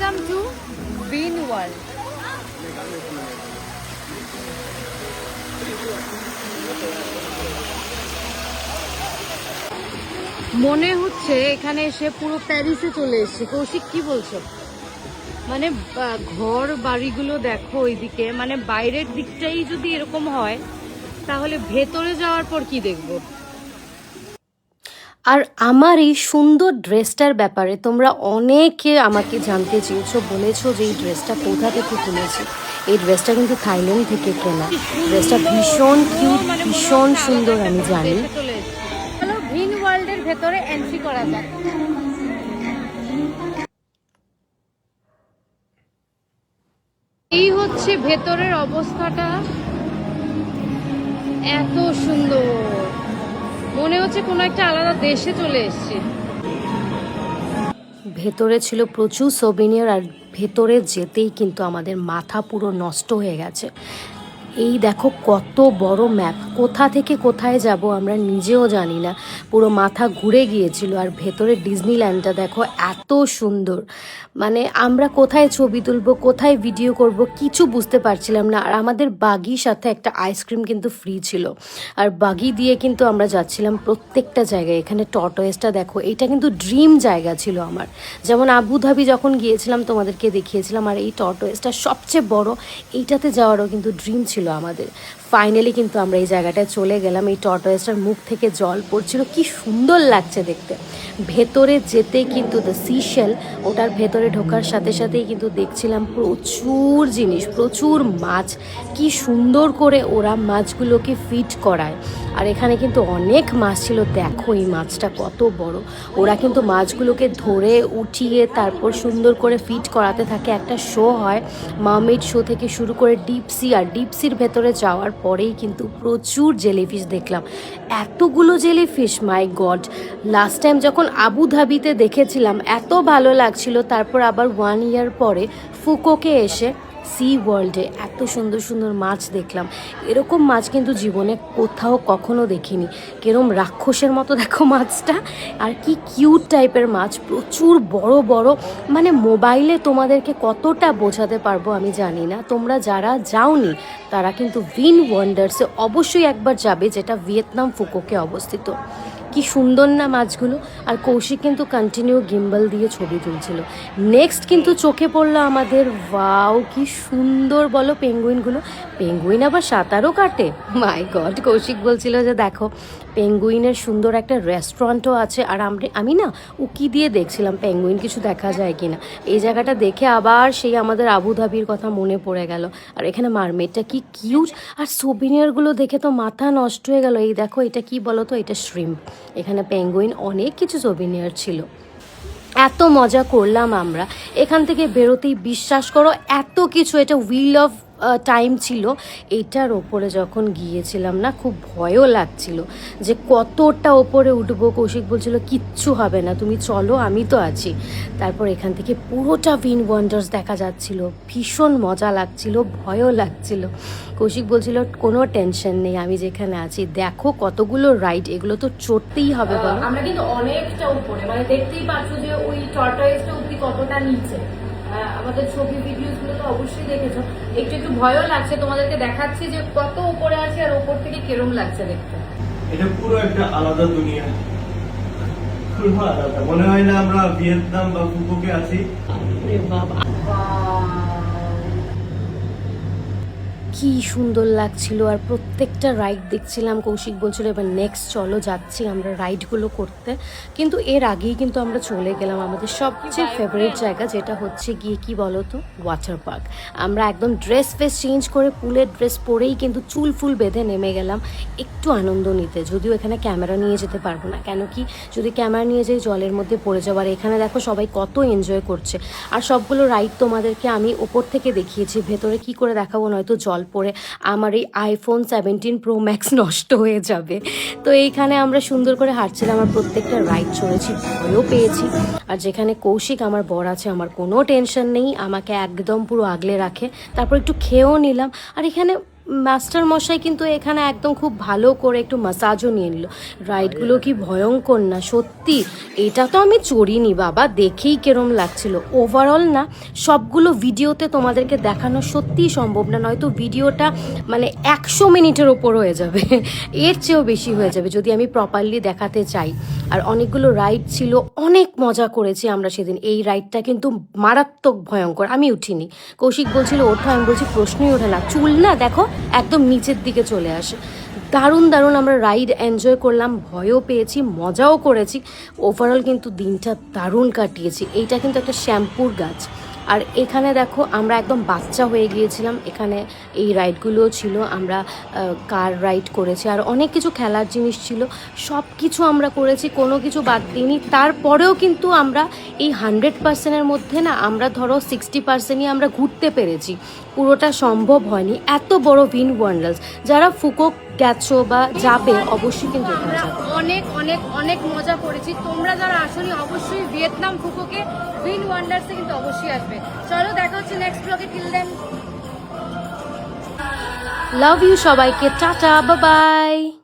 Welcome to green world. মনে হচ্ছে এখানে এসে পুরো প্যারিসে চলে এসেছি। কৌশিক কি বলছো? মানে ঘর বাড়িগুলো দেখো ওইদিকে, মানে বাইরের দিকটাই যদি এরকম হয় তাহলে ভেতরে যাওয়ার পর কি দেখবো। আর আমার এই সুন্দর ড্রেসটার ব্যাপারে তোমরা অনেকে আমাকে জানতে চেয়েছো, বলেছো যে এই ড্রেসটা কোথা থেকে কিনেছি। এই ড্রেসটা কিন্তু থাইল্যান্ড থেকে কেনা। ড্রেসটা ভীষণ কিউট, ভীষণ সুন্দর, আমি জানি। চলো গ্রিন ওয়ার্ল্ডের ভেতরে এন্ট্রি করা যাক। এই হচ্ছে ভেতরের অবস্থাটা, এত সুন্দর, মনে হচ্ছে কোনো একটা আলাদা দেশে চলে এসেছি। ভেতরে ছিল প্রচুর সোভিনিয়ার, আর ভেতরে যেতেই কিন্তু আমাদের মাথা পুরো নষ্ট হয়ে গেছে। এই দেখো কত বড় ম্যাপ, কোথা থেকে কোথায় যাব আমরা নিজেও জানি না, পুরো মাথা ঘুরে গিয়েছিল। আর ভেতরে ডিজনিল্যান্ডটা দেখো এত সুন্দর, মানে আমরা কোথায় ছবি তুলবো, কোথায় ভিডিও করব কিছু বুঝতে পারছিলাম না। আর আমাদের বাগির সাথে একটা আইসক্রিম কিন্তু ফ্রি ছিল, আর বাগি দিয়ে কিন্তু আমরা যাচ্ছিলাম প্রত্যেকটা জায়গায়। এখানে টর্টয়েসটা দেখো, এটা কিন্তু ড্রিম জায়গা ছিল আমার। যেমন আবুধাবি যখন গিয়েছিলাম তোমাদেরকে দেখিয়েছিলাম, আর এই টর্টয়েসটা সবচেয়ে বড়, এইটাতে যাওয়ারও কিন্তু ড্রিম ছিল আমাদের। ফাইনালি কিন্তু আমরা এই জায়গাটায় চলে গেলাম। এই টর্টয়েসটার মুখ থেকে জল পড়ছিল, কি সুন্দর লাগছে দেখতে। ভেতরে যেতেই কিন্তু দ্য সিশেল, ওটার ভেতরে ঢোকার সাথে সাথেই কিন্তু দেখছিলাম প্রচুর জিনিস, প্রচুর মাছ। কি সুন্দর করে ওরা মাছগুলোকে ফিট করায়। আর এখানে কিন্তু অনেক মাছ ছিল, দেখো এই মাছটা কত বড়। ওরা কিন্তু মাছগুলোকে ধরে উঠিয়ে তারপর সুন্দর করে ফিট করাতে থাকে। একটা শো হয়, মার্মেড শো থেকে শুরু করে ডিপসি, আর ডিপসির ভেতরে যাওয়ার পরেই কিন্তু প্রচুর জেলিফিশ দেখলাম। এতগুলো জেলিফিশ, মাই গড! লাস্ট টাইম যখন আবুধাবিতে দেখেছিলাম এত ভালো লাগছিল, তারপর আবার 1 ইয়ার পরে ফুকোকে এসে সি ওয়ার্ল্ডে এত সুন্দর সুন্দর মাছ দেখলাম। এরকম মাছ কিন্তু জীবনে কোথাও কখনো দেখিনি। কেরম রাক্ষসের মতো দেখো মাছটা, আর কি কিউট টাইপের মাছ, প্রচুর বড় বড়। মানে মোবাইলে তোমাদেরকে কতটা বোঝাতে পারবো আমি জানি না। তোমরা যারা যাওনি তারা কিন্তু ভিন ওয়ান্ডার্সে অবশ্যই একবার যাবে, যেটা ভিয়েতনাম ফুকোকে অবস্থিত। কি সুন্দর না মাছগুলো। আর কৌশিক কিন্তু কন্টিনিউ গিম্বল দিয়ে ছবি তুলছিল। নেক্সট কিন্তু চোখে পড়লো আমাদের, ওয়াও কি সুন্দর বলো পেঙ্গুইনগুলো। পেঙ্গুইন আবার সাঁতারও কাটে, মাই গড! কৌশিক বলছিল যে দেখো পেঙ্গুইনের সুন্দর একটা রেস্টুরেন্টও আছে। আর আমি না উকি দিয়ে দেখছিলাম পেঙ্গুইন কিছু দেখা যায় কিনা। এই জায়গাটা দেখে আবার সেই আমাদের আবুধাবির কথা মনে পড়ে গেল। আর এখানে মারমেডটা কি কিউট, আর সোভিনিয়ারগুলো দেখে তো মাথা নষ্ট হয়ে গেল। এই দেখো এটা কি বলো তো, এটা শ্রিম্প। এখানে পেঙ্গুইন, অনেক কিছু সোভিনিয়ার ছিল। এত মজা করলাম আমরা এখান থেকে বেরোতেই, বিশ্বাস করো এত কিছু। এটা হুইল অফ টাইম ছিল। এটার ওপরে যখন গিয়েছিলাম না, খুব ভয়ও লাগছিল যে কতটা ওপরে উঠবো। কৌশিক বলছিল কিচ্ছু হবে না, তুমি চলো, আমি তো আছি। তারপর এখান থেকে পুরোটা ভিন ওয়ান্ডার্স দেখা যাচ্ছিল, ভীষণ মজা লাগছিল, ভয়ও লাগছিল। কৌশিক বলছিল কোনো টেনশন নেই, আমি যেখানে আছি। দেখো কতগুলো রাইড, এগুলো তো চড়তেই হবে বলো। আমরা কিন্তু অনেকটা উপরে, মানে দেখতেই পাচ্ছ যে ওই টর্টয়েসটা অব্দি কতটা নিচে। আমাদের ছবি ভিডিওস গুলো তো অবশ্যই দেখেছো। একটু একটু ভয়ও লাগছে, তোমাদেরকে দেখাচ্ছি যে কত উপরে আছে আর উপর থেকে কেরম লাগছে দেখতে। এটা পুরো একটা আলাদা দুনিয়া, পুরো আলাদা। মনে হয় না আমরা ভিয়েতনাম বা ফুকুকে আছি। কি সুন্দর লাগছিল। আর প্রত্যেকটা রাইড দেখছিলাম। কৌশিক বলছিল এবার নেক্সট চলো, যাচ্ছি আমরা রাইডগুলো করতে। কিন্তু এর আগেই কিন্তু আমরা চলে গেলাম আমাদের সবচেয়ে ফেভারিট জায়গা, যেটা হচ্ছে গিয়ে কি বলো তো, ওয়াটার পার্ক। আমরা একদম ড্রেস ফেস চেঞ্জ করে পুলের ড্রেস পরেই কিন্তু চুল ফুল বেঁধে নেমে গেলাম একটু আনন্দ নিতে। যদিও এখানে ক্যামেরা নিয়ে যেতে পারবো না, কেন কি যদি ক্যামেরা নিয়ে যাই জলের মধ্যে পড়ে যাওয়ার। এখানে দেখো সবাই কত এনজয় করছে। আর সবগুলো রাইড তোমাদেরকে আমি ওপর থেকে দেখিয়েছি, ভেতরে কি করে দেখাবো, নয়তো জল পরে আমার এই আইফোন 17 প্রো ম্যাক্স নষ্ট হয়ে যাবে। তো এইখানে আমরা সুন্দর করে হাঁটছিলাম, আর প্রত্যেকটা রাইড চড়েছি, ভয়ও পেয়েছি। আর যেখানে কৌশিক আমার বর আছে, আমার কোনো টেনশন নেই, আমাকে একদম পুরো আগলে রাখে। তারপর একটু খেয়েও নিলাম। আর এখানে মাস্টার মশাই কিন্তু এখানে একদম খুব ভালো করে একটু মাসাজও নিয়ে নিল। রাইডগুলো কি ভয়ঙ্কর না সত্যি, এটা তো আমি চড়িনি বাবা, দেখেই কেরম লাগছিল। ওভারঅল না সবগুলো ভিডিওতে তোমাদেরকে দেখানো সত্যিই সম্ভব না, নয়তো ভিডিওটা মানে 100 মিনিটের ওপর হয়ে যাবে, এর চেয়েও বেশি হয়ে যাবে যদি আমি প্রপারলি দেখাতে চাই। আর অনেকগুলো রাইড ছিল, অনেক মজা করেছি আমরা সেদিন। এই রাইডটা কিন্তু মারাত্মক ভয়ঙ্কর, আমি উঠিনি, কৌশিক বলছিল ওঠো, আমি বলছি প্রশ্নই ওঠে না, চুল না দেখো একদম নিচের দিকে চলে আসে। দারুণ দারুণ আমরা রাইড এনজয় করলাম, ভয়ও পেয়েছি, মজাও করেছি। ওভারঅল কিন্তু দিনটা দারুণ কাটিয়েছি। এইটা কিন্তু একটা শ্যাম্পুর গাছ। আর এখানে দেখো আমরা একদম বাচ্চা হয়ে গিয়েছিলাম, এখানে এই রাইডগুলোও ছিল, আমরা কার রাইড করেছি, আর অনেক কিছু খেলার জিনিস ছিল, সব কিছু আমরা করেছি, কোনো কিছু বাদ দিইনি। তারপরেও কিন্তু আমরা এই 100%-এর মধ্যে না আমরা ধরো 60%ই আমরা ঘুরতে পেরেছি, পুরোটা সম্ভব হয়নি। এত বড় ভিন ওয়ান্ডার্স, যারা ফুকোক গেছো বা যাবে অবশ্যই কিন্তু এখানে যাবে। অনেক অনেক অনেক মজা করেছি। তোমরা যারা আসলে অবশ্যই ভিয়েতনাম ফুকোকে ভিন ওয়ান্ডার্সে কিন্তু অবশ্যই আসবে। চলো দেখা হচ্ছে নেক্সট ব্লগে, টিল দেন লাভ ইউ সবাইকে, টাটা, বাই বাই।